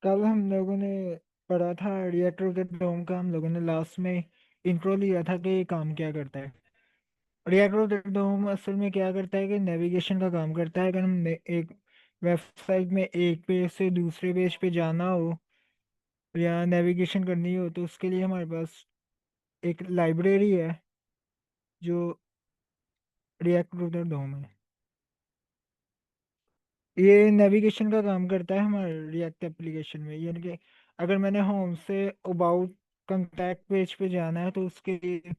कल हम लोगों ने पढ़ा था रिएक्टर ऑफ द डोम का। हम लोगों ने लास्ट में इंट्रो लिया था कि ये काम क्या करता है। रिएक्टर ऑफ द डोम असल में क्या करता है कि नेविगेशन का काम करता है। अगर हम एक वेबसाइट में एक पेज से दूसरे पेज पे जाना हो या नेविगेशन करनी हो तो उसके लिए हमारे पास एक लाइब्रेरी है जो रिएक्टर ऑफ द डोम है। ये नेविगेशन का काम करता है हमारे रिएक्ट एप्लीकेशन में। यानी कि अगर मैंने home say about contact page पे जाना है तो उसके लिए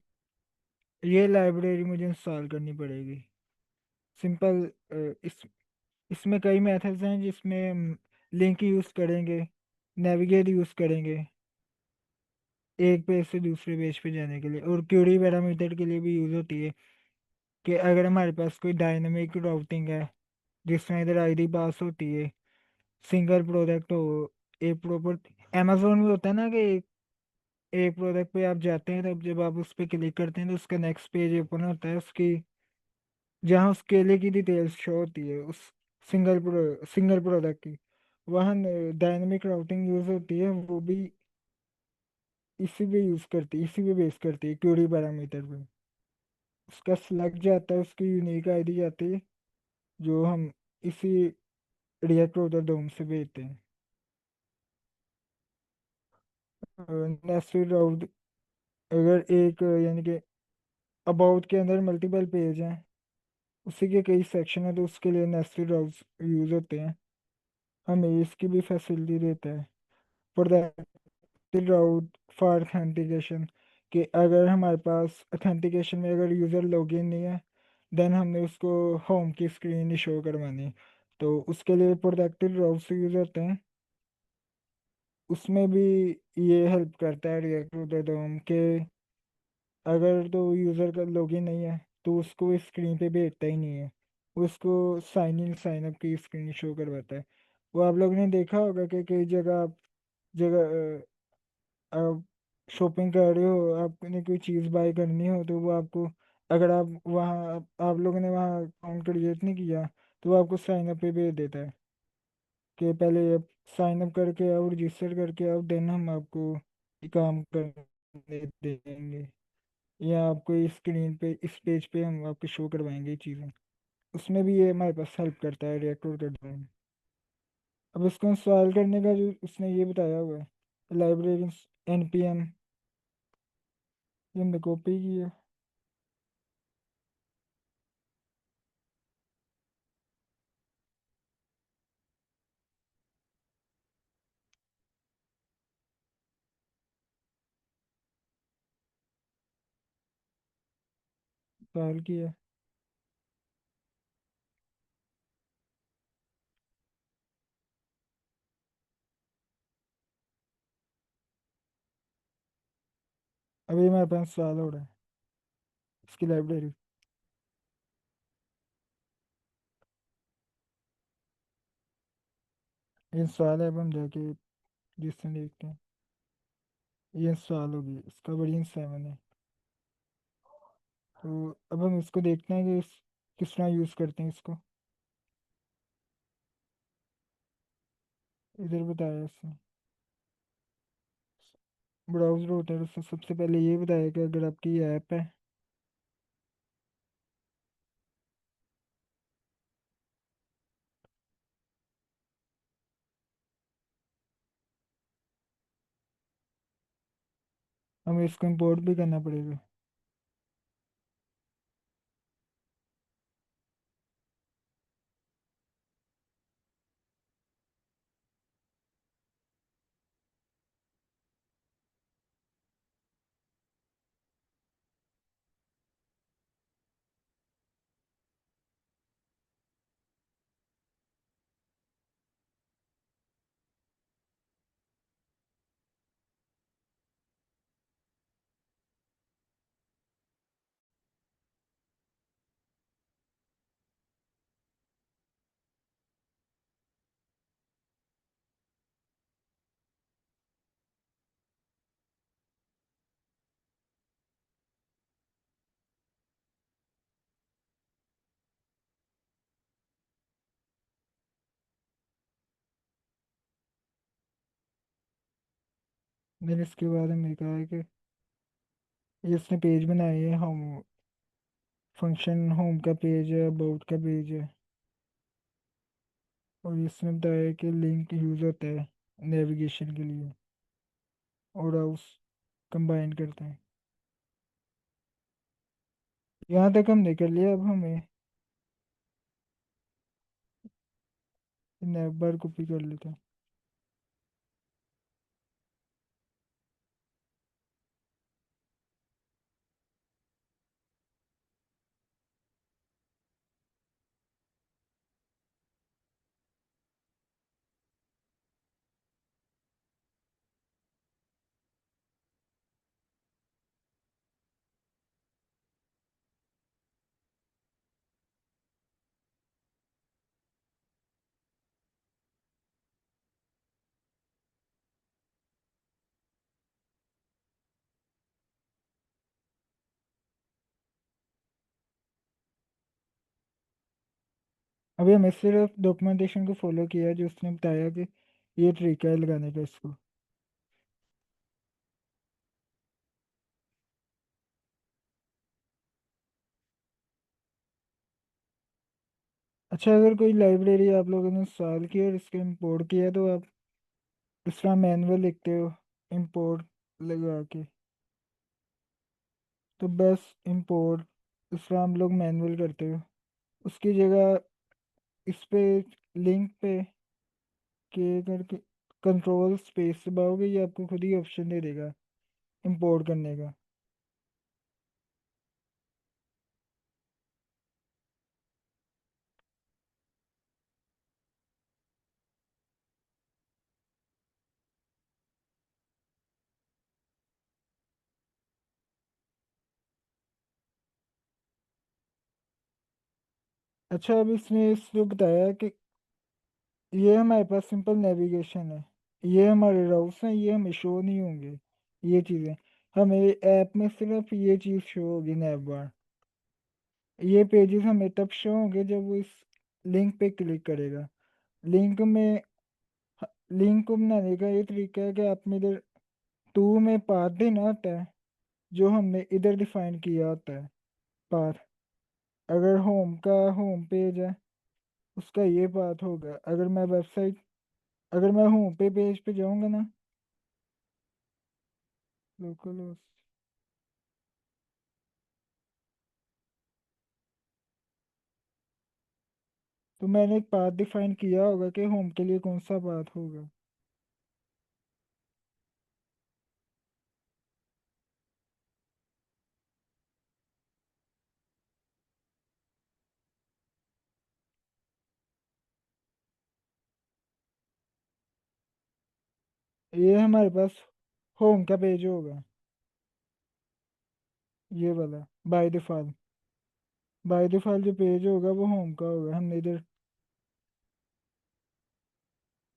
ये लाइब्रेरी मुझे इंस्टॉल करनी पड़ेगी। सिंपल। इसमें कई मेथड्स हैं जिसमें हम लिंक यूज़ करेंगे, नेविगेट यूज़ करेंगे एक पेज से दूसरे पेज पे जाने के लिए, और क्यूरी पैरामीटर के लिए भी यूज़ होती है कि अगर हमारे पास कोई डायनामिक राउटिंग है जिसमें इधर आईडी पास होती है, सिंगल प्रोडक्ट हो, एक प्रॉपर अमेजोन में होता है ना कि एक प्रोडक्ट पे आप जाते हैं तब जब आप उस पर क्लिक करते हैं तो उसका नेक्स्ट पेज ओपन होता है उसकी, जहाँ उस केले की डिटेल्स शो होती है उस सिंगल प्रोडक्ट की। वहाँ डायनेमिक राउटिंग यूज होती है, वो भी इसी पे यूज करती है, इसी पे बेस करती है क्यूरी पैरामीटर पे। उसका सिलेक्ट जाता है, उसकी यूनिक आईडी जाती है जो हम इसी रिएक्ट router डोम से भेजते हैं। नेस्टेड राउट, अगर एक यानी कि अबाउट के अंदर मल्टीपल पेज हैं, उसी के कई सेक्शन है तो उसके लिए नेस्टेड राउट्स यूज होते हैं। हमें इसकी भी फैसिलिटी देता है प्रोटेक्टेड राउट फॉर ऑथेंटिकेशन, कि अगर हमारे पास ऑथेंटिकेशन में अगर यूज़र लॉगिन नहीं है देन हमने उसको होम की स्क्रीन ही शो करवानी है, तो उसके लिए प्रोटेक्टेड राउट्स यूज होते हैं। उसमें भी ये हेल्प करता है रिएक्ट router डोम के अगर तो यूज़र का लॉगिन नहीं है तो उसको स्क्रीन पे भेजता ही नहीं है, वो उसको साइन इन साइन अप की स्क्रीन शो करवाता है। वो आप लोगों ने देखा होगा कि कई जगह आप शॉपिंग कर रहे हो, आपने कोई चीज़ बाय करनी हो तो वो आपको, अगर आप लोगों ने वहाँ अकाउंट क्रिएट नहीं किया तो वो आपको साइन अप पे भेज देता है कि पहले आप साइन अप करके आओ, रजिस्टर करके आओ, देन हम आपको ये काम करने देंगे, या आपको इस स्क्रीन पे इस पेज पे हम आपको शो करवाएंगे ये चीज़ें। उसमें भी ये हमारे पास हेल्प करता है रिएक्ट router डोम। अब इसको इंस्टॉल करने का जो उसने ये बताया हुआ है लाइब्रेरी npm, ये हमने कॉपी की है। इंस्टॉल की है। अभी हमारे पास इंस्टॉल हो रहा है इसकी लाइब्रेरी। इंस्टॉल है, अब हम जाके जिससे देखते हैं। ये इंस्टॉल होगी, इसका वर्जन 7 है। तो अब हम इसको देखते हैं कि किस तरह यूज़ करते हैं इसको। इधर बताया इसने ब्राउज़र होता है, उससे सबसे पहले ये बताया कि अगर आपकी ये ऐप है, हमें इसको इंपोर्ट भी करना पड़ेगा। मैंने इसके बारे में कहा है कि ये इसने पेज बनाए है, होम फंक्शन होम का पेज है, अबाउट का पेज है। और इसने बताया है कि लिंक यूज होता है नेविगेशन के लिए, और हाउस कंबाइन करते हैं। यहाँ तक हमने कर लिया, अब हमें नैप बार कॉपी कर लेते हैं। अभी हमें सिर्फ डॉक्यूमेंटेशन को फॉलो किया है, जो उसने बताया कि ये तरीका है लगाने का इसको। अच्छा, अगर कोई लाइब्रेरी आप लोगों ने इंस्टॉल की और इसको इंपोर्ट किया, तो आप दूसरा मैनुअल लिखते हो इंपोर्ट लगा के, तो बस इंपोर्ट दूसरा हम लोग मैनुअल करते हो। उसकी जगह इस पे लिंक पे के करके कंट्रोल स्पेस दबाओगे, ये आपको खुद ही ऑप्शन दे देगा इंपोर्ट करने का। अच्छा, अब इसने इसको बताया कि ये हमारे पास सिंपल नेविगेशन है, ये हमारे राउट्स हैं, ये हमें शो नहीं होंगे ये चीज़ें। हमें ऐप में सिर्फ ये चीज़ शो होगी, नैव बार। ये पेजेस हमें तब शो होंगे जब वो इस लिंक पे क्लिक करेगा। लिंक में लिंक को बनाने का ये तरीका है कि आपने इधर टू में पाथ देना होता है, जो हमने इधर डिफाइन किया होता है पाथ। अगर होम का होम पेज है, उसका ये पाथ होगा। अगर मैं होम पे पेज पे जाऊंगा ना, लोकल, तो मैंने एक पाथ डिफाइन किया होगा कि होम के लिए कौन सा पाथ होगा। ये हमारे पास होम का पेज होगा, ये वाला। बाय डिफॉल्ट जो पेज होगा वो होम का होगा, हमने इधर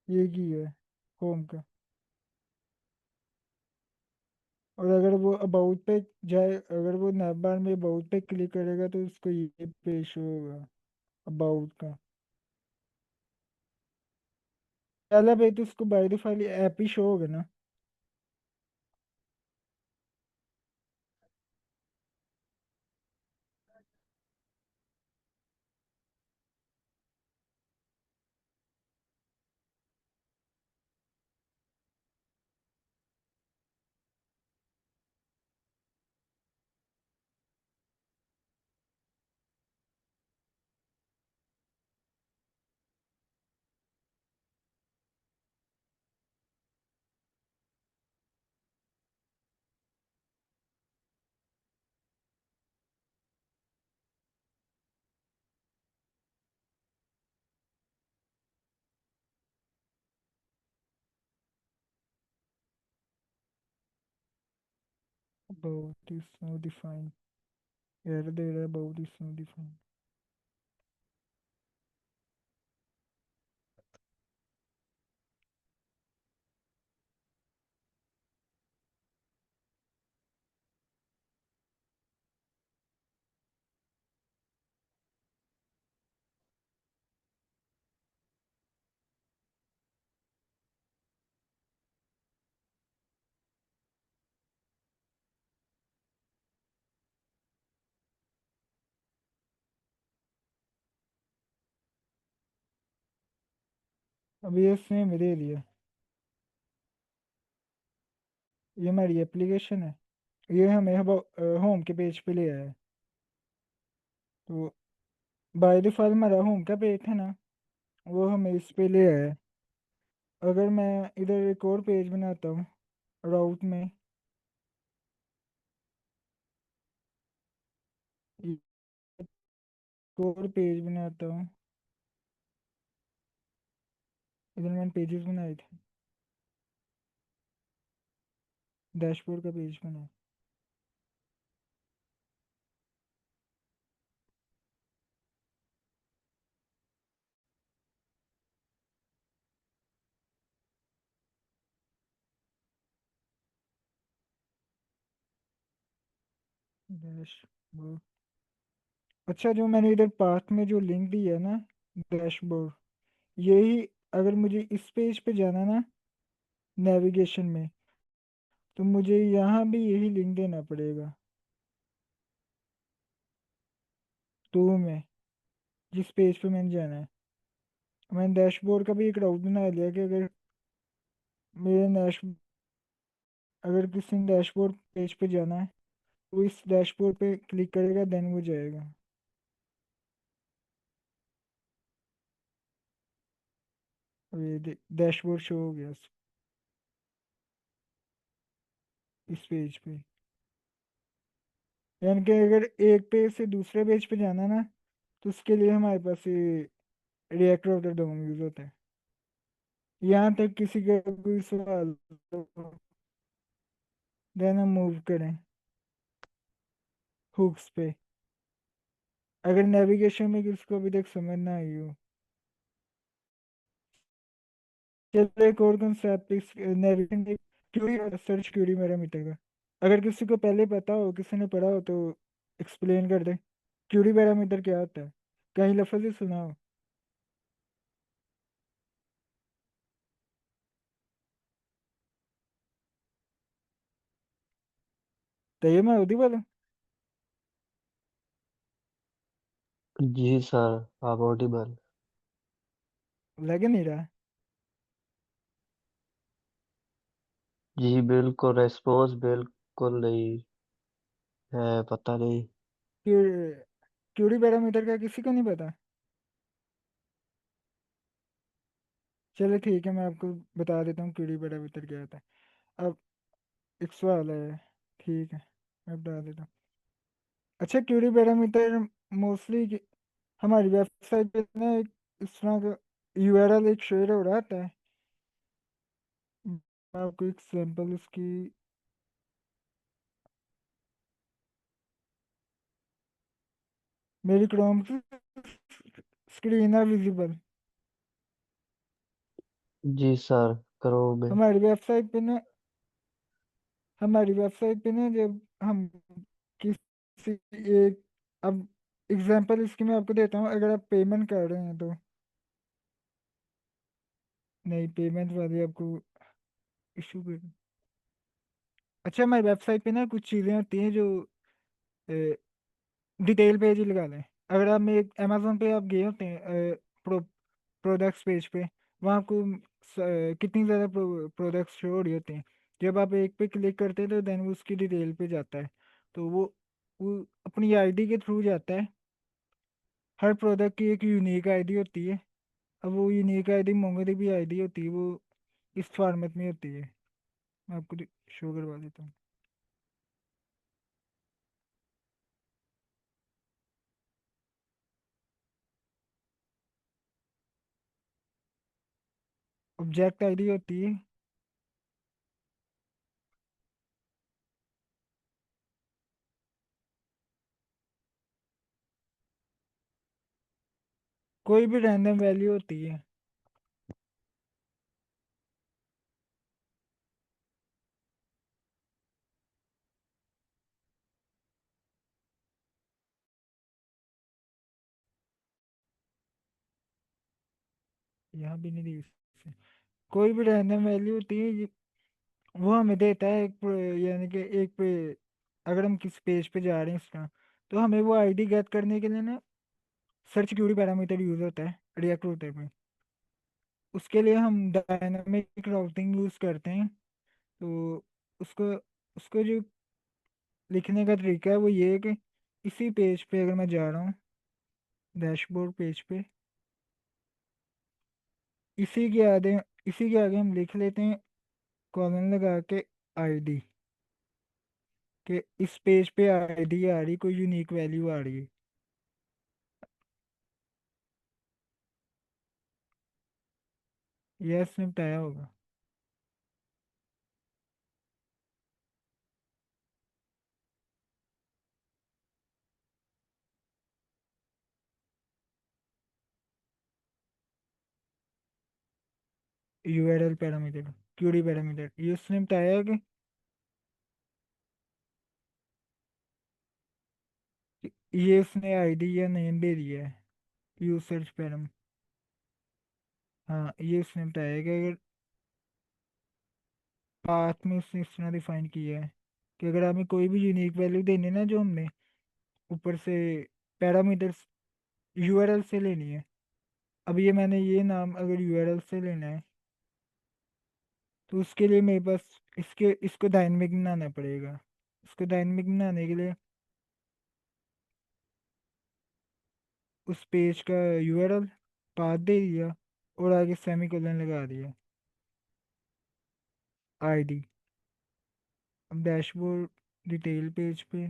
ये किया है होम का। और अगर वो अबाउट पे जाए, अगर वो नैप बार में अबाउट पे क्लिक करेगा, तो उसको ये पेज होगा अबाउट का। पहला पेज तो उसको बाय डिफॉल्ट ऐप ही शो होगा ना। About is no define, error दे रहा है अबाउट इज नो डिफाइन। अभी ये सेम दे दिया। ये हमारी एप्लीकेशन है। ये हमें होम के पेज पे ले आया है। तो बाय डिफॉल्ट हमारा होम का पेज था ना, वो हमें इस पे ले आया है। अगर मैं इधर एक और पेज बनाता हूँ राउट में, एक और पेज बनाता हूँ। इधर मैंने पेजेस बनाए थे, डैशबोर्ड का पेज बनाया। डैशबोर्ड। अच्छा, जो मैंने इधर पाथ में जो लिंक दिया ना, डैशबोर्ड, यही अगर मुझे इस पेज पे जाना ना नेविगेशन में, तो मुझे यहाँ भी यही लिंक देना पड़ेगा टू में, जिस पेज पे मैंने जाना है। मैंने डैशबोर्ड का भी एक राउट बना लिया कि मेरे डैश अगर किसी ने डैशबोर्ड पेज पे जाना है तो इस डैशबोर्ड पे क्लिक करेगा, देन वो जाएगा। और ये डैशबोर्ड शो हो गया इस पेज पे। यानी कि अगर एक पेज से दूसरे पेज पे जाना ना, तो उसके लिए हमारे पास ये reactor of the dome use होता है। यहाँ तक किसी का कोई सवाल तो देन हम मूव करें हुक्स पे, अगर नेविगेशन में किसी को अभी तक समझ ना आई हो। चलो एक और कंसेप्ट इस नेविगेशन, क्यूरी और सर्च क्यूरी पैरामीटर का, अगर किसी को पहले पता हो, किसी ने पढ़ा हो तो एक्सप्लेन कर दे। क्यूरी पैरामीटर क्या होता है, कहीं लफ्ज़ ही सुना हो। तो ये मैं उदी बोला, जी सर, आप ऑडिबल। लग नहीं रहा। जी बिल्कुल, रेस्पॉन्स बिल्कुल नहीं है, पता नहीं। क्यूरी पैरामीटर का किसी को नहीं पता। चलो ठीक है, मैं आपको बता देता हूँ क्यूरी पैरामीटर क्या होता है। अब एक सवाल है, ठीक है, मैं बता देता हूँ। अच्छा, क्यूरी पैरामीटर मोस्टली हमारी वेबसाइट पे ना एक इस तरह का यूआरएल एक शेयर हो रहा था। मैं आपको एक सैंपल उसकी, मेरी क्रोम की स्क्रीन है विजिबल। जी सर, करो में। हमारी वेबसाइट पे ना हमारी वेबसाइट पे ना जब हम किसी एक, अब एग्जांपल इसकी मैं आपको देता हूँ, अगर आप पेमेंट कर रहे हैं तो, नहीं पेमेंट वाली आपको इशू कर। अच्छा, हमारी वेबसाइट पे ना कुछ चीज़ें होती हैं जो डिटेल पेज ही लगा लें। अगर आप में एक अमेजोन पे आप गए होते हैं प्रोडक्ट्स पेज पे, वहाँ आपको कितनी ज़्यादा प्रोडक्ट्स शो हो रही होती हैं। जब आप एक पे क्लिक करते हैं तो देन वो उसकी डिटेल पे जाता है। तो वो अपनी आईडी के थ्रू जाता है। हर प्रोडक्ट की एक यूनिक आईडी होती है। अब वो यूनिक आईडी मोंगोडीबी भी आईडी होती है, वो इस फॉर्मेट में होती है। मैं आपको शो करवा देता हूँ। ऑब्जेक्ट आईडी होती है। कोई भी रैंडम वैल्यू होती है। यहाँ भी नहीं दी इससे। कोई भी रैंडम वैल्यू होती है, वो हमें देता है यानी कि एक पे, अगर हम किस पेज पे जा रहे हैं इसका, तो हमें वो आईडी गेट करने के लिए ना सर्च क्यूरी पैरामीटर यूज होता है रिएक्ट router में। उसके लिए हम डायनामिक राउटिंग यूज़ करते हैं। तो उसको उसको जो लिखने का तरीका है वो ये है कि इसी पेज पे अगर मैं जा रहा हूँ, डैशबोर्ड पेज पे, इसी के आगे इसी के आगे हम लिख लेते हैं कॉलन लगा के आईडी, कि इस पेज पे आईडी आ रही, कोई यूनिक वैल्यू आ रही है। यह इसने बताया होगा। यूआरएल पैरामीटर, क्यूरी पैरामीटर, ये उसने बताया कि ये उसने आईडी या नेम दे दिया है, यूज सर्च पैरामीटर। हाँ, ये उसने बताया कि अगर पाथ में उसने इस तरह डिफाइन किया है कि अगर हमें कोई भी यूनिक वैल्यू देनी है ना, जो हमने ऊपर से पैरामीटर्स यूआरएल से लेनी है। अब ये मैंने ये नाम अगर यूआरएल से लेना है, तो उसके लिए मेरे पास इसको डायनेमिक बनाना पड़ेगा। इसको डायनेमिक बनाने के लिए उस पेज का यूआरएल पाथ दे दिया और आगे सेमीकोलन लगा दिया, आईडी। अब डैशबोर्ड डिटेल पेज पे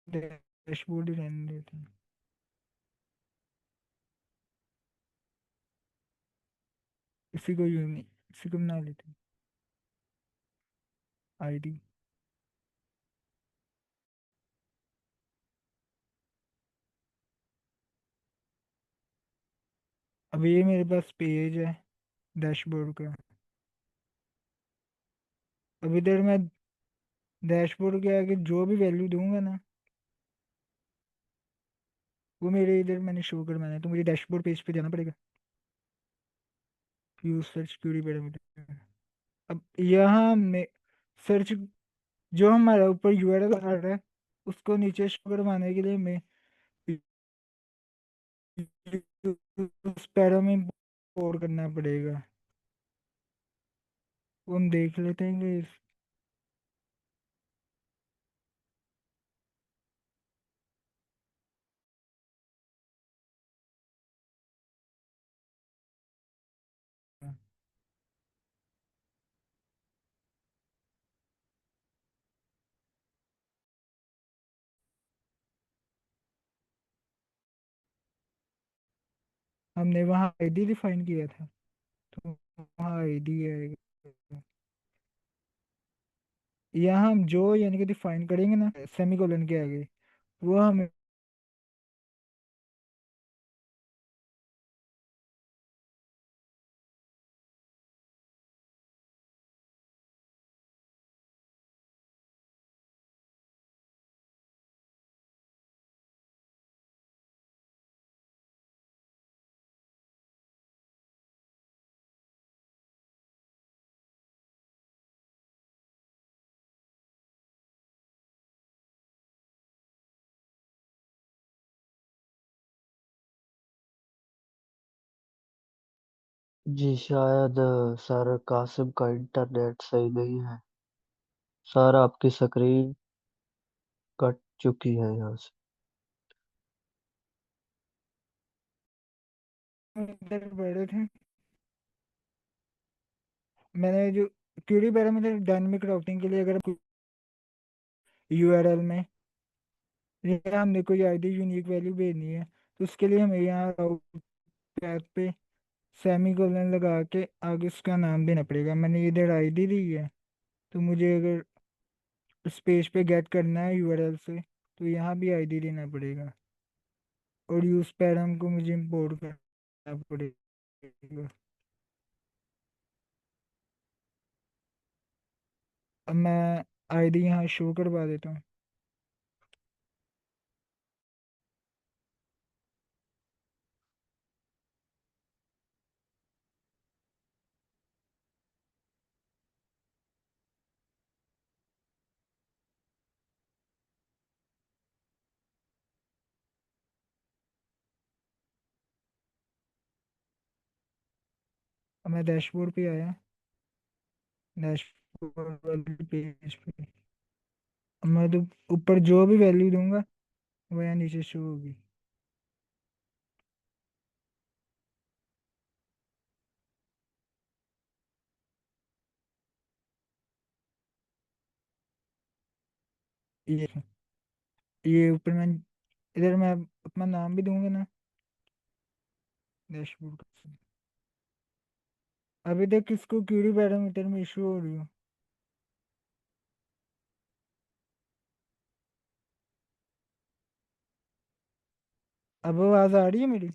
डैशबोर्ड ही रहने देते हैं, इसी को बना लेते हैं आईडी। अब ये मेरे पास पेज है डैशबोर्ड का। अब इधर मैं डैशबोर्ड के आगे जो भी वैल्यू दूंगा ना, वो मेरे इधर मैंने शो करवाना है, तो मुझे डैशबोर्ड पेज पे जाना पड़ेगा। Use search query parameter. अब यहाँ में सर्च, जो हमारा ऊपर यूआरएल आ रहा है, उसको नीचे शो करवाने के लिए हमें उस पैरा में इंपोर्ट करना पड़ेगा। वो हम देख लेते हैं कि हमने वहाँ आईडी डिफाइन किया था, तो वहाँ आईडी है। यहाँ हम जो यानी कि डिफाइन करेंगे ना सेमीकोलन के आगे, वो हमें जी शायद सर कासिम का इंटरनेट सही नहीं है। सर आपकी स्क्रीन कट चुकी है यहाँ से। इधर बैठे थे। मैंने जो क्यूरी पैरामीटर डायनेमिक राउटिंग के लिए अगर यूआरएल में यहाँ हमने कोई आईडी यूनिक वैल्यू भेजनी है, तो उसके लिए हमें यहाँ राउट पैथ पे सेमी कोलन लगा के आगे उसका नाम देना पड़ेगा। मैंने इधर आईडी दी है, तो मुझे अगर उस पेज पे गेट करना है यूआरएल से, तो यहाँ भी आईडी देना पड़ेगा, और यूज पैरम को मुझे इंपोर्ट करना पड़ेगा। अब मैं आईडी यहाँ शो करवा देता हूँ। मैं डैशबोर्ड पे आया, डैशबोर्ड वाली पेज पे। अब मैं तो ऊपर जो भी वैल्यू दूंगा वो यहाँ नीचे शो होगी। ये ये ऊपर मैं, इधर मैं अपना नाम भी दूंगा ना, डैशबोर्ड का। अभी तक किसको क्यूरी पैरामीटर में इशू हो रही हो? अब आवाज आ रही है मेरी,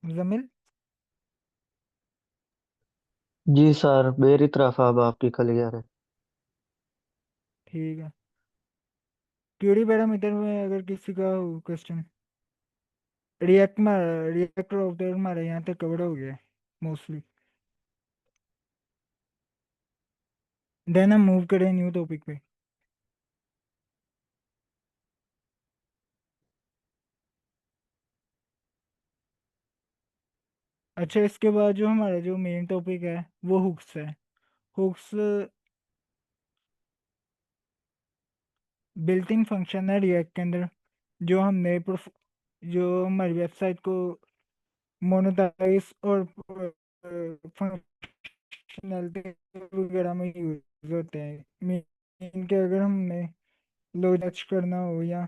मुजम्मिल? जी सर, मेरी तरफ अब आपकी क्लियर है। ठीक है। क्यूरी पैरामीटर में अगर किसी का हो क्वेश्चन, रिएक्ट में, रिएक्ट राउटर हमारे यहाँ तक कवर हो गया मोस्टली। देन हम मूव करें न्यू टॉपिक पे। अच्छा, इसके बाद जो हमारा जो मेन टॉपिक है वो हुक्स है। हुक्स बिल्ट इन फंक्शन है रिएक्ट के अंदर, जो हमने जो हमारी वेबसाइट को मोनेटाइज और फंक्शनैलिटी वगैरह में यूज होते हैं। मीन के अगर हमने लोड करना हो, या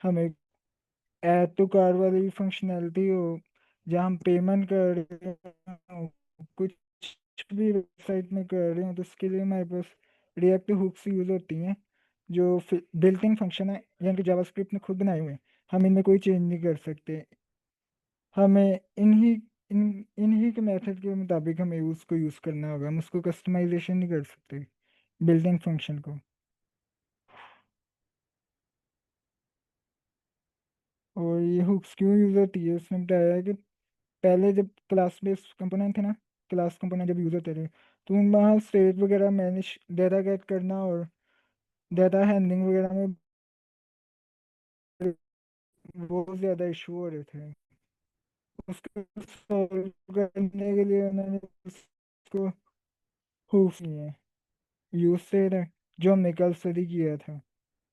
हमें ऐड टू कार्ट वाली फंक्शनैलिटी हो, जहाँ हम पेमेंट कर रहे हो, कुछ भी वेबसाइट में कर रहे हो, तो उसके लिए हमारे पास रिएक्ट हुक्स यूज होती हैं, जो बिल्ट इन फंक्शन है, यानी कि जावास्क्रिप्ट ने खुद बनाए हुए हैं। हम इनमें कोई चेंज नहीं कर सकते। हमें इन्हीं के मेथड के मुताबिक हमें उसको यूज़ करना होगा, हम उसको कस्टमाइजेशन नहीं कर सकते बिल्ट इन फंक्शन को। और ये हुक्स क्यों यूज होती है, उसने बताया है कि पहले जब क्लास बेस्ड कंपोनेंट थे ना, क्लास कंपोनेंट जब यूज होते थे, तो उन वहाँ स्टेट वगैरह मैनेज, डेटा गेट करना और डेटा हैंडलिंग वगैरह में बहुत ज़्यादा इशू हो रहे थे। उसको सॉल्व करने के लिए उन्होंने उसको हुक्स लिए हैं, यूज से रहे, जो हमने कल स्टडी किया था।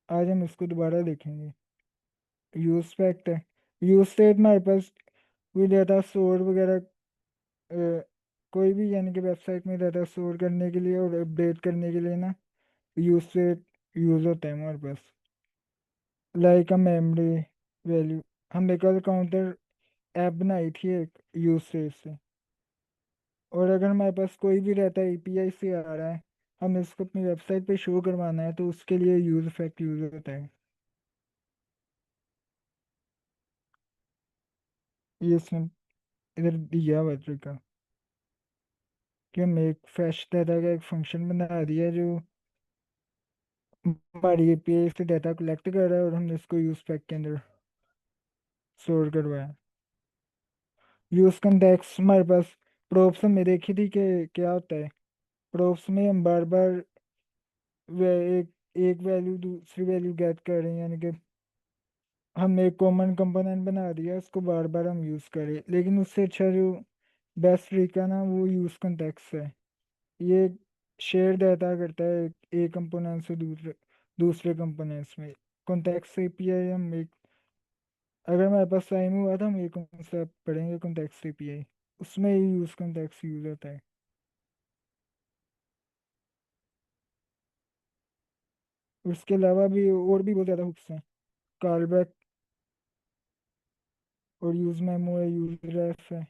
आज हम इसको दोबारा देखेंगे। यूज फैक्ट है, यूज स्टेट हमारे पास कोई डाटा स्टोर वगैरह, अ, कोई भी यानी कि वेबसाइट में डाटा स्टोर करने के लिए और अपडेट करने के लिए ना, यूज स्टेट यूज होता है हमारे पास। लाइक अ मेमोरी वैल्यू, हमने कल काउंटर ऐप बनाई थी एक यूज स्टेट से। और अगर हमारे पास कोई भी डाटा एपीआई से आ रहा है, हमें इसको अपनी वेबसाइट पे शो करवाना है, तो उसके लिए यूज फैक्ट यूज होता है। ये इसमें इधर दिया हुआ है तरीका, कि हमने एक फ्रेश डाटा का एक फंक्शन बना दिया जो हमारी एपीआई से डाटा कलेक्ट कर रहा है, और हमने इसको यूज पैक के अंदर स्टोर करवाया। यूज कंटेक्स्ट हमारे पास प्रोप्स में देखी थी कि क्या होता है। प्रोप्स में हम बार बार वे एक एक वैल्यू दूसरी वैल्यू गेट कर रहे हैं, यानी कि हमने एक कॉमन कंपोनेंट बना दिया, उसको बार बार हम यूज करें। लेकिन उससे अच्छा जो बेस्ट तरीका ना, वो यूज कंटेक्स्ट है। ये शेयर डाटा करता है एक कंपोनेंट से दूसरे दूसरे कंपोनेंट्स में। कॉन्टेक्स्ट एपीआई हम एक, अगर हमारे पास टाइम हुआ तो हम ये कॉन्सेप्ट पढ़ेंगे कॉन्टेक्स्ट एपीआई, उसमें ही यूज कॉन्टेक्स्ट यूज होता है। उसके अलावा भी और भी बहुत ज़्यादा हुक्स हैं। कॉलबैक और यूज मेमो है, यूज रेफ है।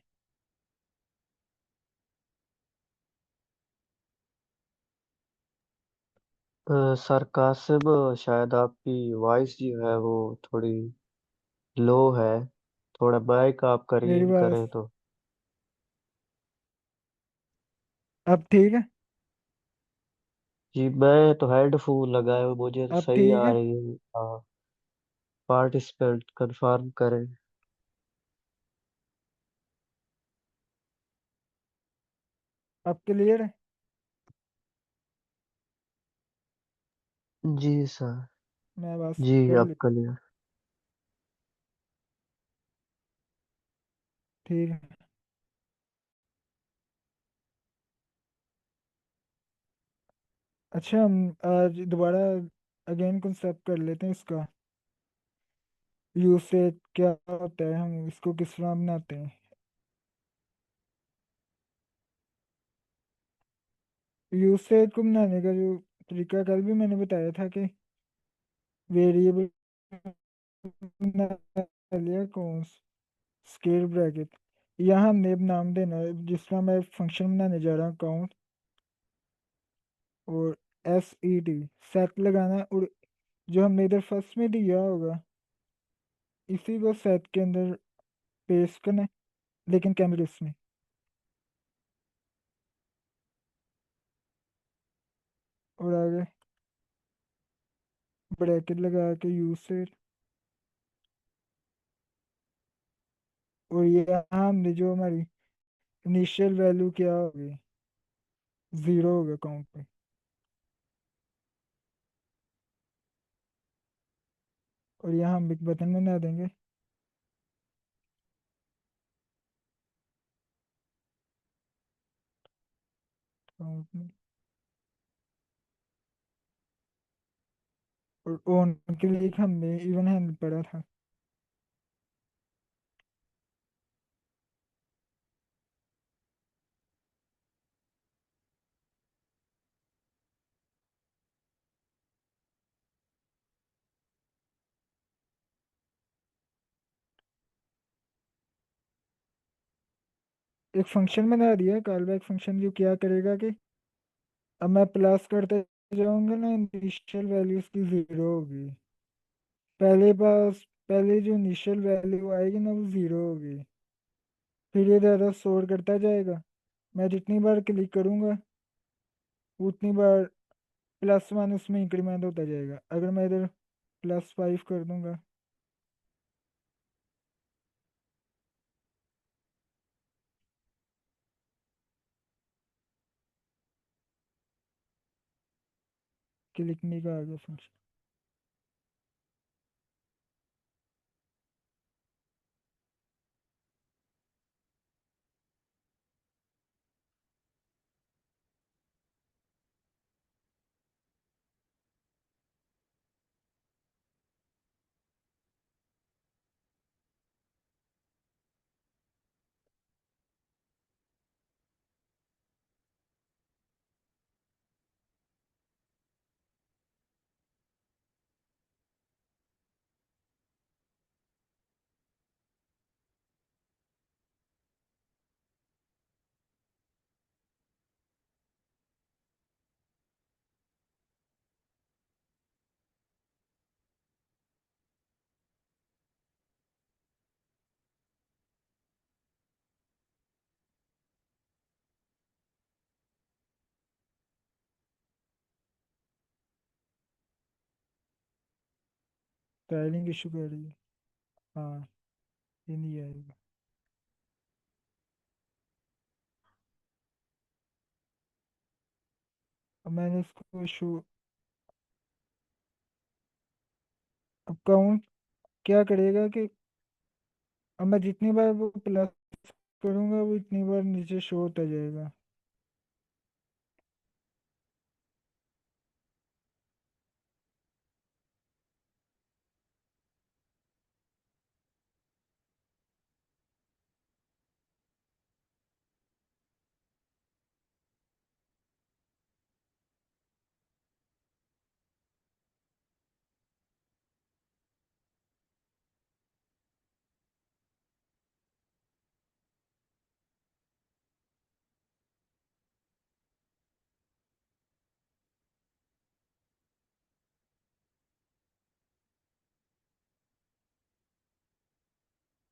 सर कासिम, शायद आपकी वॉइस जो है वो थोड़ी लो है। थोड़ा माइक आप मेरी करीब बात करें तो। अब ठीक है? जी, मैं तो हेडफोन लगाए हुए, मुझे तो अब सही ठीक आ है? रही है। हाँ, पार्टिसिपेंट कंफर्म करें। अब क्लियर है? जी सर। मैं बस जी, कर अब ले। क्लियर। ठीक है। अच्छा, हम आज दोबारा अगेन कंसेप्ट कर लेते हैं इसका। यूसेज क्या होता है, हम इसको किस तरह बनाते हैं। यूसेज को बनाने का जो तरीका कल भी मैंने बताया था कि वेरिएबल बना लिया कौन, स्क्वेयर ब्रैकेट। यहाँ हमने अब नाम देना है, जिस तरह मैं फंक्शन बनाने जा रहा हूँ काउंट, और SET सेट लगाना है, और जो हमने इधर फर्स्ट में दिया होगा इसी को सेट के अंदर पेस्ट करना है, लेकिन कैमरिस में। और आगे ब्रैकेट लगा के यूज से, और ये यहाँ हमने जो हमारी इनिशियल वैल्यू क्या होगी, जीरो होगा काउंट पे। और यहाँ हम एक बटन बना देंगे काउंट में, और ऑन के लिए एक हमने इवन हैंड पढ़ा था। एक फंक्शन बना दिया कॉल बैक फंक्शन, जो क्या करेगा कि अब मैं प्लस करते जाऊंगा ना, इनिशियल वैल्यू उसकी जीरो होगी। पहले जो इनिशियल वैल्यू आएगी ना वो जीरो होगी। फिर ये ज़्यादा स्टोर करता जाएगा, मैं जितनी बार क्लिक करूंगा उतनी बार +1 उसमें इंक्रीमेंट होता जाएगा। अगर मैं इधर +5 कर दूंगा, क्लिक नहीं का आगे फंक्शन। टाइलिंग इशू कर रही है। हाँ, ये नहीं आएगा। अब मैंने इसको इशू, अब काउंट क्या करेगा कि अब मैं जितनी बार वो प्लस करूंगा वो इतनी बार नीचे शो होता जाएगा।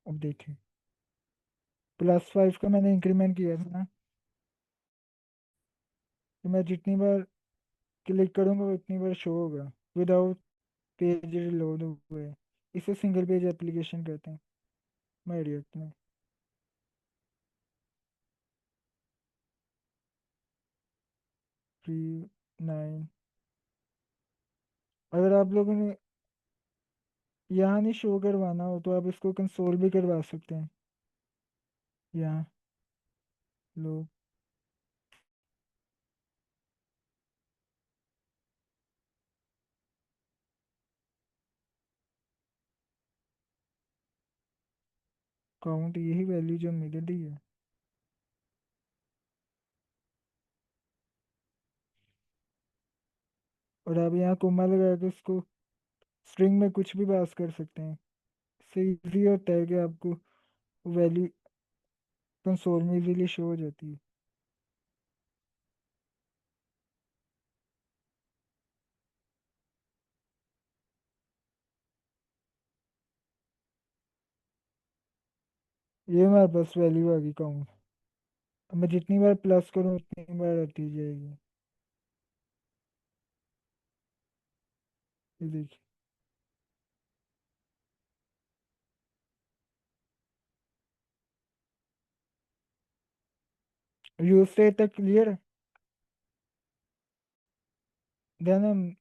अब देखें, +5 का मैंने इंक्रीमेंट किया था ना, कि मैं जितनी बार क्लिक करूंगा वो उतनी बार शो होगा विदाउट पेज लोड हुए। इसे सिंगल पेज एप्लीकेशन कहते हैं मैं रिएक्ट में। थ्री 9। अगर आप लोगों ने यहाँ नहीं शो करवाना हो तो आप इसको कंसोल भी करवा सकते हैं। यहाँ लो, काउंट यही वैल्यू जो मुझे दी है। और आप यहाँ कोमा लगा के उसको स्ट्रिंग में कुछ भी पास कर सकते हैं। इससे इजी होता है कि आपको वैल्यू कंसोल में इजीली शो हो जाती है। ये हमारे पास वैल्यू आ गई काउंट। अब मैं जितनी बार प्लस करूँ उतनी बार आती जाएगी। ये देखिए। यूज से तक क्लियर है। देन हम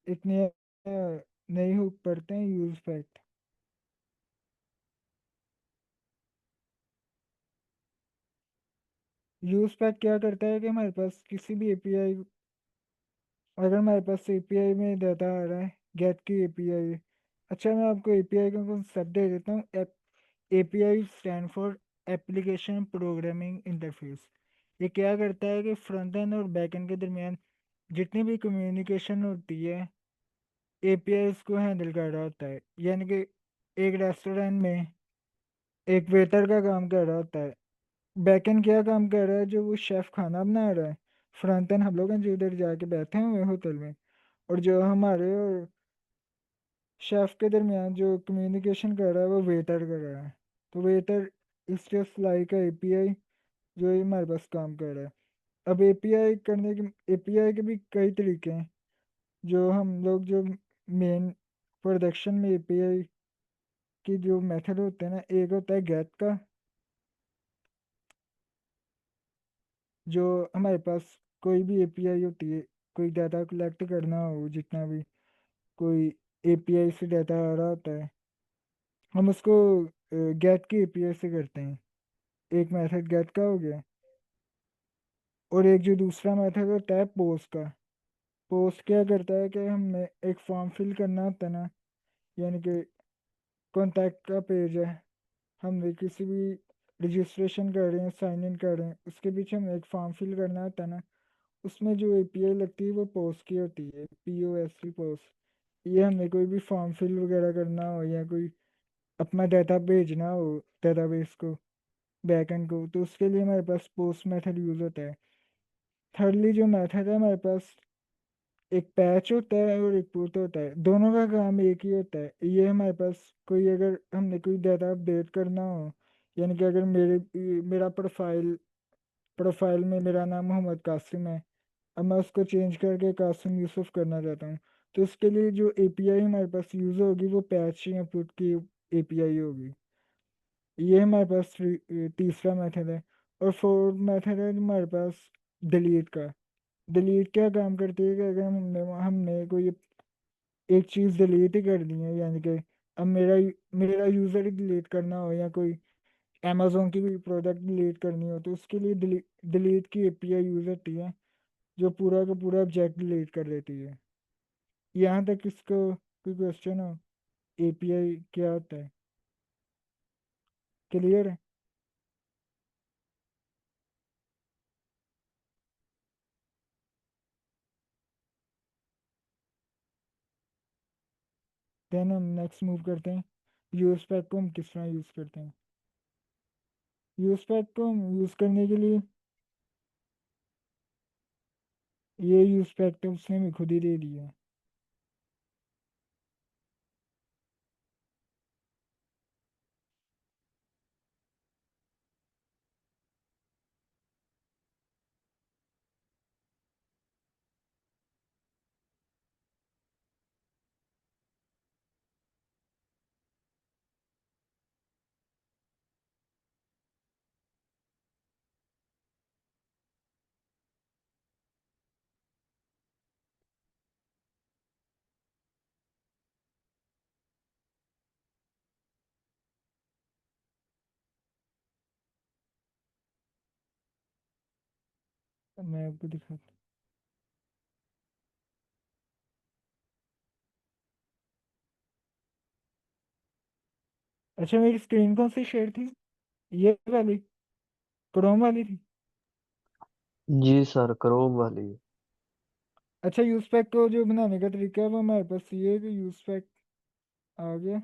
इतने नई हुक पढ़ते हैं यूज फैक्ट। यूज फैक्ट क्या करता है कि हमारे पास किसी भी एपीआई, अगर हमारे पास एपीआई में डाटा आ रहा है, गेट की एपीआई। अच्छा, मैं आपको एपीआई का कंसेप्ट दे देता हूँ। API stand for application programming interface. ये क्या करता है कि फ्रंट एंड और बैक एंड के दरमियान जितनी भी कम्युनिकेशन होती है, एपीआई उसको हैंडल कर रहा होता है। यानी कि एक रेस्टोरेंट में एक वेटर का काम कर रहा होता है। बैकएंड क्या काम कर रहा है, जो वो शेफ खाना बना रहा है। फ्रंट एंड हम लोग हैं जो उधर जाके बैठे हुए हैं होटल में। और जो हमारे और शेफ के दरमियान जो कम्युनिकेशन कर रहा है वो वेटर कर रहा है। तो वेटर इज जस्ट लाइक का एपीआई जो ये हमारे पास काम कर रहा है। अब एपीआई करने के एपीआई के भी कई तरीके हैं। जो हम लोग जो मेन प्रोडक्शन में एपीआई की जो मेथड होते हैं ना, एक होता है गेट का। जो हमारे पास कोई भी एपीआई होती है, कोई डाटा कलेक्ट करना हो, जितना भी कोई एपीआई से डाटा आ रहा होता है, हम उसको गेट की एपीआई से करते हैं। एक मेथड गेट का हो गया। और एक जो दूसरा मेथड होता है पोस्ट का। पोस्ट क्या करता है कि हमें एक फॉर्म फिल करना होता है ना, यानी कि कॉन्टैक्ट का पेज है, हमने किसी भी रजिस्ट्रेशन कर रहे हैं, साइन इन कर रहे हैं, उसके पीछे हमें एक फॉर्म फिल करना होता है ना। उसमें जो एपीआई लगती है वो पोस्ट की होती है, पीओएस की, पोस्ट। ये हमें कोई भी फॉर्म फिल वगैरह करना हो या कोई अपना डाटा भेजना हो डेटाबेस को, बैकएंड को, तो उसके लिए हमारे पास पोस्ट मेथड यूज होता है। थर्डली जो मेथड है हमारे पास, एक पैच होता है और एक पुट होता है। दोनों का काम एक ही होता है। ये हमारे पास कोई, अगर हमने कोई डाटा अपडेट करना हो, यानी कि अगर मेरा प्रोफाइल में मेरा नाम मोहम्मद कासिम है, अब मैं उसको चेंज करके कासिम यूसुफ करना चाहता हूँ, तो उसके लिए जो एपीआई हमारे पास यूज होगी वो पैच या पुट की एपीआई होगी। ये हमारे पास तीसरा मेथड है। और फोर्थ मेथड है हमारे पास डिलीट का। डिलीट क्या काम करती है कि अगर हमने हमने कोई एक चीज़ डिलीट ही कर दी है, यानी कि अब मेरा यूज़र ही डिलीट करना हो या कोई अमेजोन की भी प्रोडक्ट डिलीट करनी हो, तो उसके लिए डिलीट की एपीआई यूज होती है, जो पूरा का पूरा ऑब्जेक्ट डिलीट कर देती है। यहाँ तक इसको कोई क्वेश्चन हो, एपीआई क्या होता है, क्लियर है? देन हम नेक्स्ट मूव करते हैं। यूज पैक को हम किस तरह यूज़ करते हैं। यूज पैक को हम यूज़ करने के लिए, ये यूज पैक तो उसने भी खुद ही दे दिया है। अब मैं आपको दिखाता हूँ। अच्छा, मेरी स्क्रीन कौन सी शेयर थी? ये वाली क्रोम वाली थी। जी सर, क्रोम वाली। अच्छा, यूज पैक को जो बनाने का तरीका है वो हमारे पास ये है कि यूज पैक आ गया,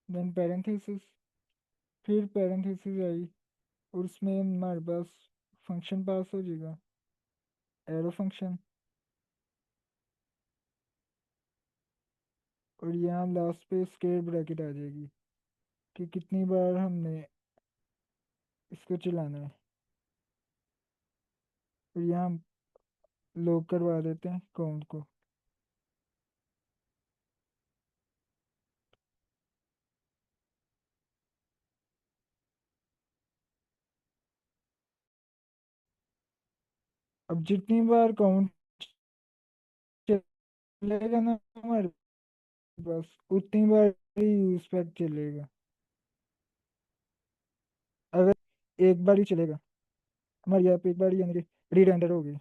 देन पैरेंथेसिस, फिर पैरेंथेसिस आई, और उसमें हमारे पास फंक्शन पास हो जाएगा, एरो फंक्शन। और यहाँ लास्ट पे स्क्वायर ब्रैकेट आ जाएगी कि कितनी बार हमने इसको चलाना है। और यहाँ हम लॉक करवा देते हैं काउंट को। अब जितनी बार काउंट चलेगा ना हमारे पास, उतनी बार ही यूज पैक चलेगा। अगर एक बार ही चलेगा, हमारी ऐप एक बार ही यानी कि री रेंडर होगी।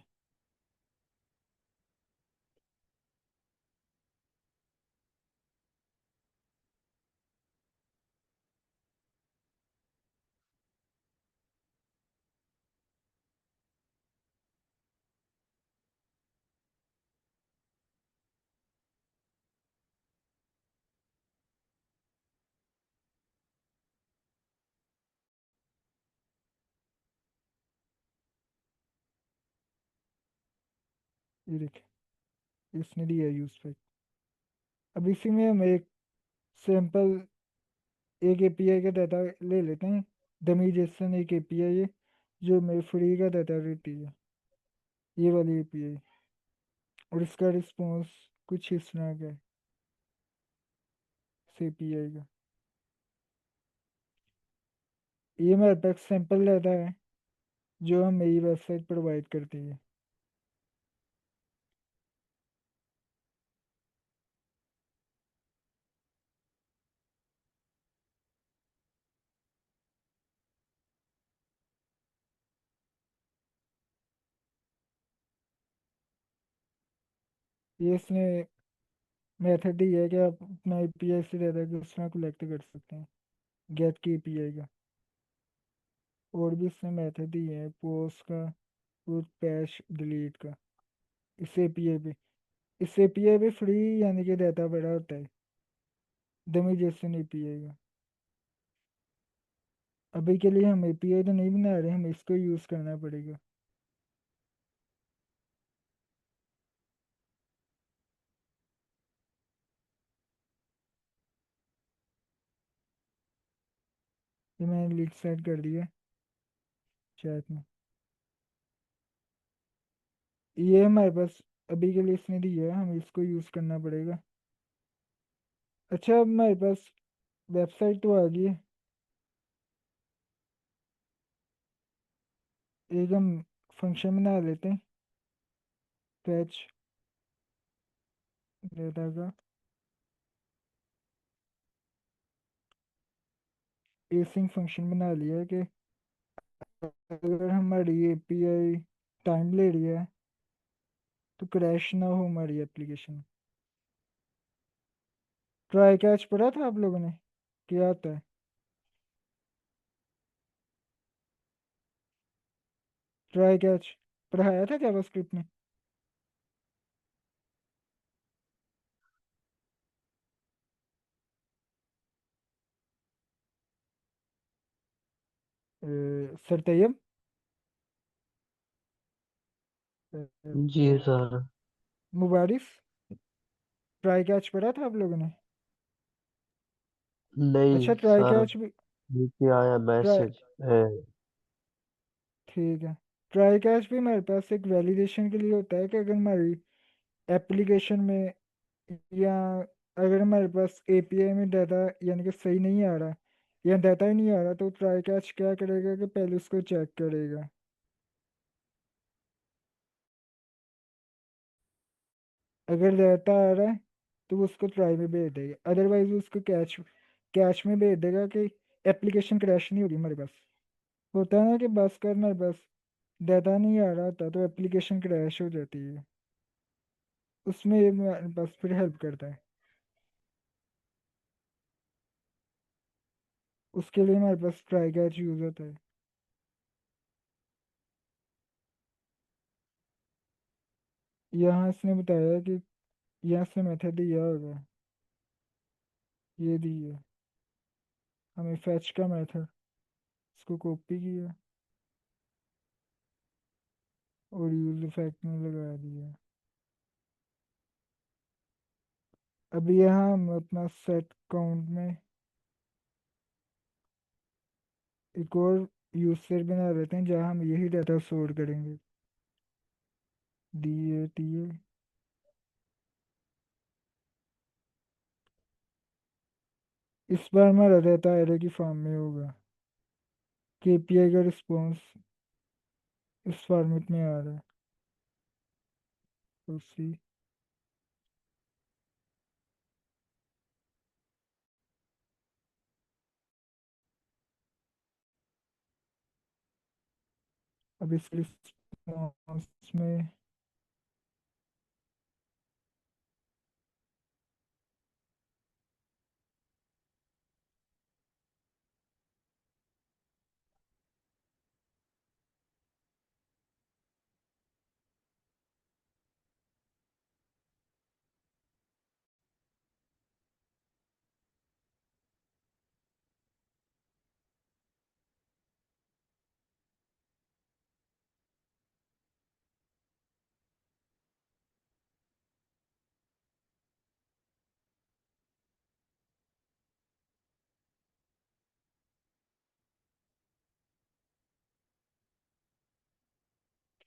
ये देख, इसने दिया यूज पैक। अब इसी में हम एक सैंपल, एक एपीआई का डाटा ले लेते हैं। डमी जेसन एक एपीआई है जो मेरे फ्री का डाटा देती है, ये वाली एपीआई। और इसका रिस्पॉन्स कुछ इस तरह का है इस एपीआई का। ये मेरे पास सैंपल डाटा है जो हम मेरी वेबसाइट प्रोवाइड करती है। ये इसने मेथड ही है कि आप अपना एपीआई से डाटा किस तरह कलेक्ट कर सकते हैं, गेट की एपीआई का। और भी इसमें मेथड ही है, पोस्ट का, पुट, पैच, डिलीट का। इस एपीआई पे इस एपीआई पे फ्री यानी कि डाटा बड़ा होता है, डमी जेसन एपीआई का। अभी के लिए हम एपीआई तो नहीं बना रहे, हम इसको यूज़ करना पड़ेगा। ये मैंने लिंक सेट कर दिया चैट में। ये हमारे पास अभी के लिए इसने दिया है, हमें इसको यूज़ करना पड़ेगा। अच्छा, अब हमारे पास वेबसाइट तो आ गई है। एक हम फंक्शन बना लेते हैं, फैच डेटा का। एसिंग फंक्शन बना लिया है कि अगर हमारी एपीआई टाइम ले रही है तो क्रैश ना हो हमारी एप्लीकेशन। ट्राई कैच पढ़ा था आप लोगों ने, क्या आता है? ट्राई कैच पढ़ाया था जावास्क्रिप्ट में। सर तैयब, जी सर। मुबारिस, ट्राई कैच पढ़ा था आप लोगों ने? नहीं अच्छा, ट्राई सर, कैच भी। नीचे आया ट्राई मैसेज है। ठीक है। ट्राई कैच भी हमारे पास एक वैलिडेशन के लिए होता है कि अगर हमारी एप्लीकेशन में, या अगर हमारे पास एपीआई में डाटा यानी कि सही नहीं आ रहा, या डाटा ही नहीं आ रहा, तो ट्राई कैच क्या करेगा कि पहले उसको चेक करेगा। अगर डाटा आ रहा है तो वो उसको ट्राई में भेज देगा, अदरवाइज वो उसको कैच कैच में भेज देगा कि एप्लीकेशन क्रैश नहीं होगी हमारे पास। होता है ना कि बस कर हमारे पास डाटा नहीं आ रहा था तो एप्लीकेशन क्रैश हो जाती है। उसमें ये हमारे पास फिर हेल्प करता है। उसके लिए हमारे पास ट्राई कैच यूज होता है। यहाँ इसने बताया कि यहाँ से मेथड दिया होगा, ये दी है हमें फैच का मेथड, इसको कॉपी किया और यूज इफेक्ट में लगा दिया। अभी यहाँ हम अपना सेट काउंट में एक और यूजर बना देते हैं जहाँ हम यही डाटा स्टोर करेंगे। डी ए टी ए, इस बार हमारा डाटा एरे की फॉर्म में होगा। केपीआई का रिस्पॉन्स इस फॉर्मेट में आ रहा है। तो सी, अब इस रिस्पॉन्स में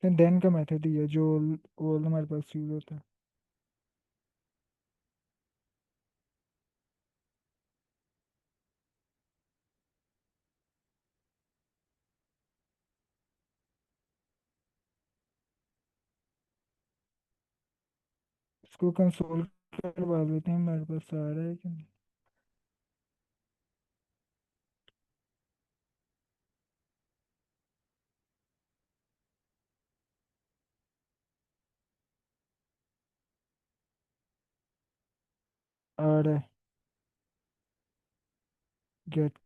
देन का मेथड ही है जो all हमारे पास यूज होता है। इसको कंसोल करवा लेते हैं, हमारे पास आ रहा है कि नहीं। आ रहा है, गेट।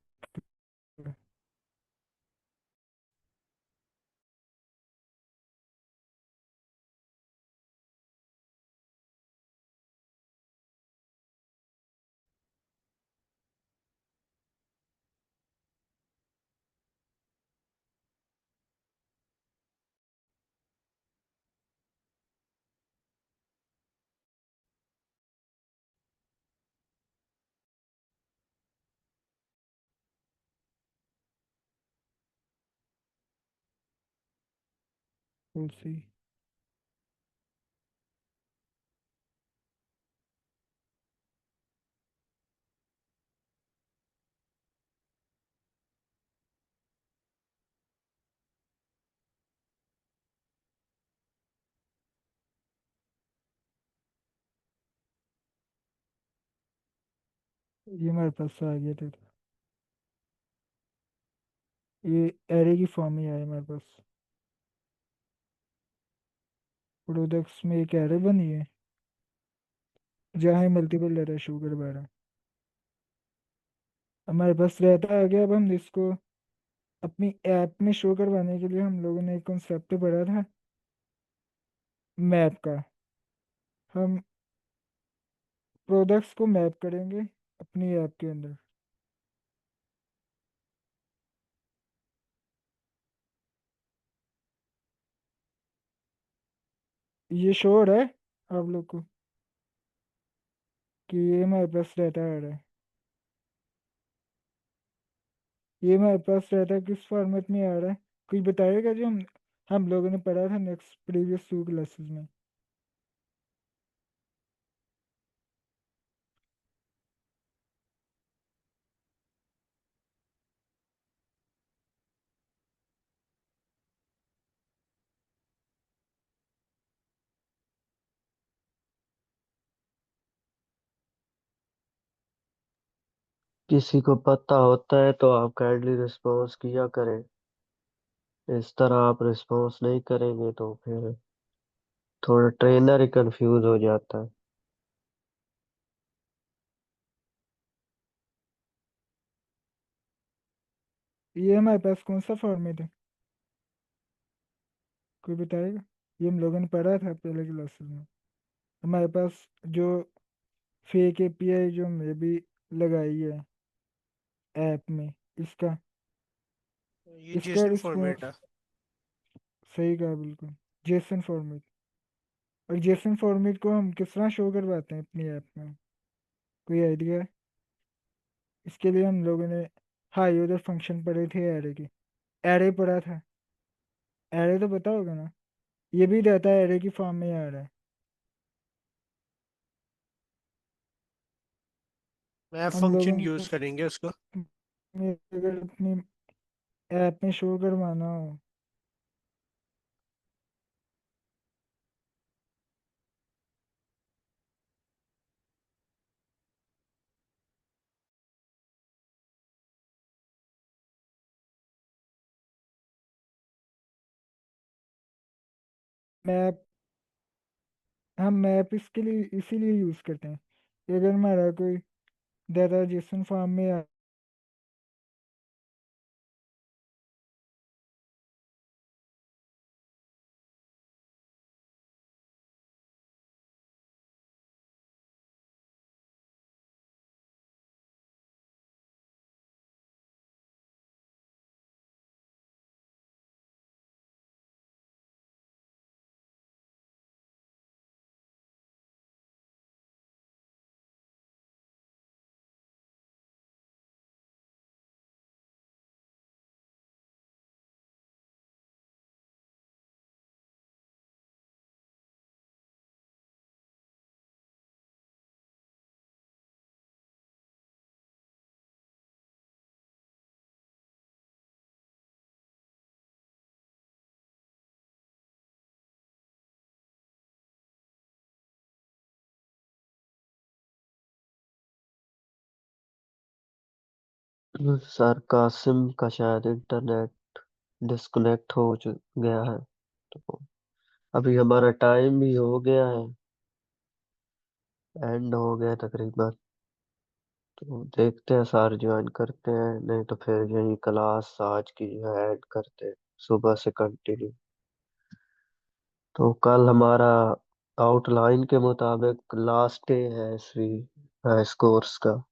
सी, ये हमारे पास आ गया था। ये एरे की फॉर्म ही आया हमारे पास। प्रोडक्ट्स में एक एरे बनी है जहाँ मल्टीपल डाटा शो करवा रहा है। हमारे पास रहता आ गया। अब हम इसको अपनी ऐप में शो करवाने के लिए हम लोगों ने एक कॉन्सेप्ट पढ़ा था, मैप का। हम प्रोडक्ट्स को मैप करेंगे अपनी ऐप के अंदर। ये श्योर है आप लोग को कि ये हमारे पास रहता आ रहा है? ये हमारे पास रहता किस फॉर्मेट में आ रहा है? कोई बताएगा जो हम लोगों ने पढ़ा था नेक्स्ट प्रीवियस 2 क्लासेस में। किसी को पता होता है तो आप काइंडली रिस्पॉन्स किया करें। इस तरह आप रिस्पॉन्स नहीं करेंगे तो फिर थोड़ा ट्रेनर ही कंफ्यूज हो जाता है। ये हमारे पास कौन सा फॉर्मेट है, कोई बताएगा? ये हम लोगों ने पढ़ा था पहले क्लासेस में। हमारे पास जो फेक एपीआई जो हमने भी लगाई है ऐप में, इसका ये इसका जेसन फॉर्मेट रिस्पॉन्स है। सही कहा बिल्कुल। JSON format. और जेसन फॉर्मेट को हम किस तरह शो करवाते हैं अपनी ऐप में, कोई आइडिया है? इसके लिए हम लोगों ने हाई ऑर्डर फंक्शन पढ़े थे एरे के। एरे पढ़ा था। एरे तो पता होगा ना, ये भी रहता है एरे की फॉर्म में आ रहा है। मैं हम फंक्शन लोगों यूज करेंगे उसको। ने अगर अपनी ऐप में शो करवाना हो। मैप, हम मैप इसके लिए इसीलिए यूज़ करते हैं कि अगर हमारा कोई डाटा जेसन फॉर्म में सर कासिम का शायद इंटरनेट डिस्कनेक्ट गया है। तो अभी हमारा टाइम भी हो गया है, एंड हो गया तकरीबन। तो देखते हैं सर ज्वाइन करते हैं, नहीं तो फिर यही क्लास आज की जो है ऐड करते हैं, सुबह से कंटिन्यू। तो कल हमारा आउटलाइन के मुताबिक लास्ट डे है इस कोर्स का।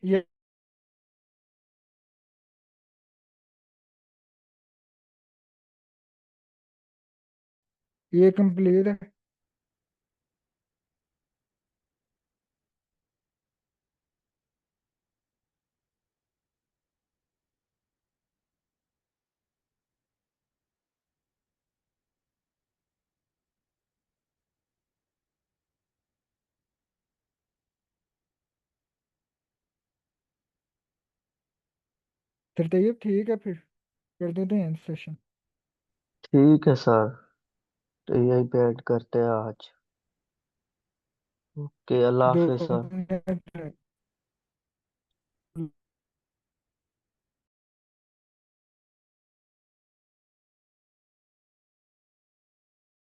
ये ये कंप्लीट है। फिर तो ये ठीक है, फिर कर देते हैं सेशन। ठीक है सर, तो यही पे ऐड करते हैं आज। ओके, अल्लाह दो हाफिज सर। मिनट